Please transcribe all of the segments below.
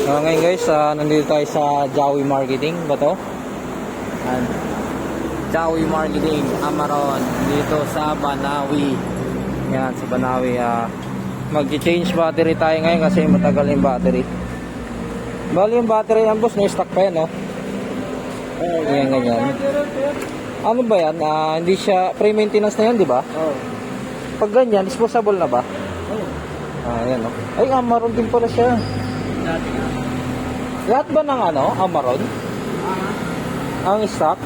Ngayon guys, nandito tayo sa Jawi Marketing ba to? Jawi Marketing, Amaron, dito sa Banawi. Yan, sa Banawi. Mag-change battery tayo ngayon kasi matagal yung battery. Bali yung battery yan boss, may stock pa yan, no? Yan, ganyan. Ano ba yan? Hindi siya pre-maintenance na yan, di ba? Pag ganyan, disposable na ba? Yan, no? Ay, Amaron din pala siya. Lahat ba ng Amaron? Ang stock?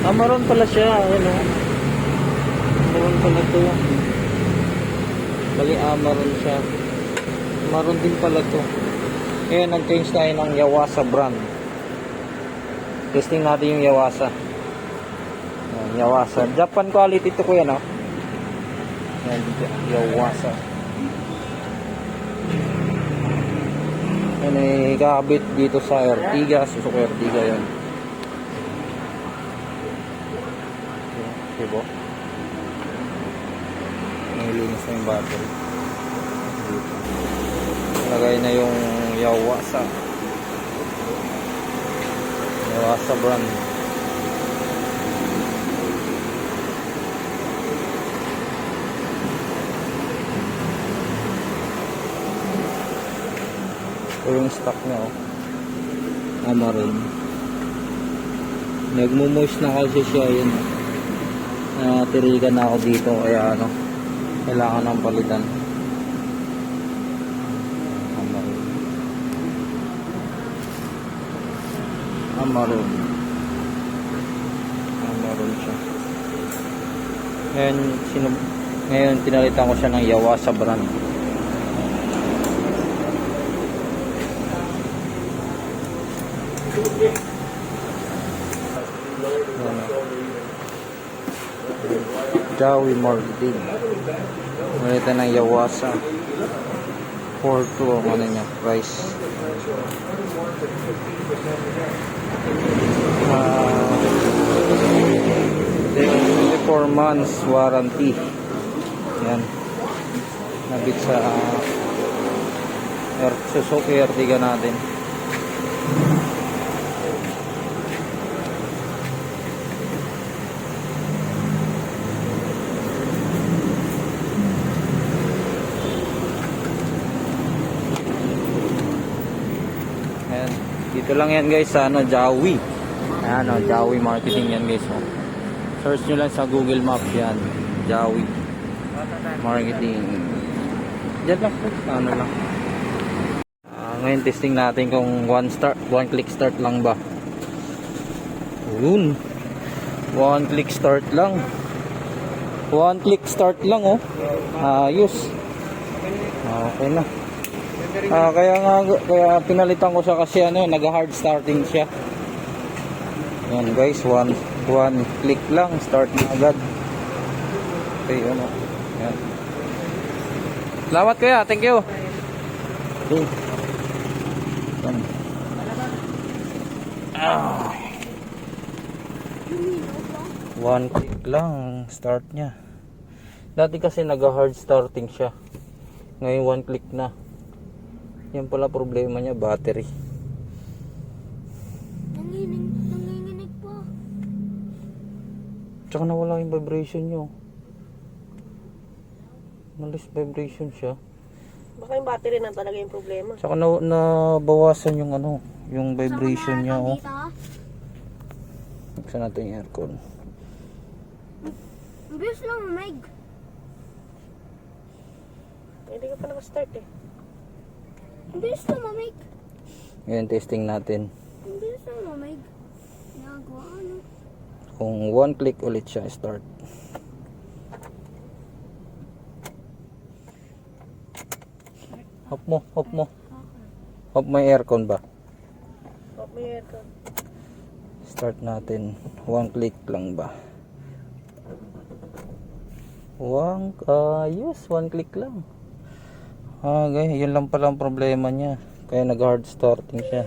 Amaron pala siya. Ayan, Amaron pala to. Bali, Amaron siya. Amaron din pala to. Ngayon, nag-change tayo ng Yuasa brand. Testing natin yung Yuasa. Yuasa. Japan quality ito, kuya, no? Yan, Yuasa. Yan ay kakabit dito sa Ertiga, Suzuki Ertiga yan. Diba? Nilinis na yung battery. Lagay na yung Yuasa. Yuasa brand. Ito yung stock niya, Amaron. Nagmumoist na kasi siya, yun. Tirigan na ako dito, kaya kailangan ng palitan. Amaron. Amaron. Amaron siya. Ngayon pinalitan ko siya ng Yuasa brand. Jawi Marketing. Malita ng Yuasa 4.2 ang niya price. 24 months warranty. Yan. Nabit sa Suzuki Ertiga natin. Dito lang yan guys sa Jawi. Jawi Marketing yan guys. Search nyo lang sa Google Maps yan. Jawi Marketing. Diyan lang po. Lang. Ngayon testing natin kung one click start lang ba. Yun. One click start lang. One click start lang, ayos. Okay na. Kaya pinalitan ko siya kasi nag-hard starting siya. Yan guys, one click lang, start na agad. Okay, Yan. Salamat kuya, thank you. Okay. One click lang, start niya. Dati kasi nag-hard starting siya. Ngayon one click na. Yan pala problema niya, battery. Nanginginig pa. Tsaka nawala yung vibration nyo. Nalis vibration siya. Baka yung battery na talaga yung problema. Tsaka nabawasan yung yung vibration niya, Buksan natin yung aircon. Bilis lang, Meg. Hindi ka pa naka-start Bilis lang, Meg. Ngayon testing natin. Bilis lang, Meg. Nagawa Kung one click ulit siya, start. Off mo. Off mo yung aircon ba? Off mo yung aircon. Start natin. One click lang ba? Ayos, one click lang. Yun lang pala ang problema niya. Kaya nag-hard starting siya.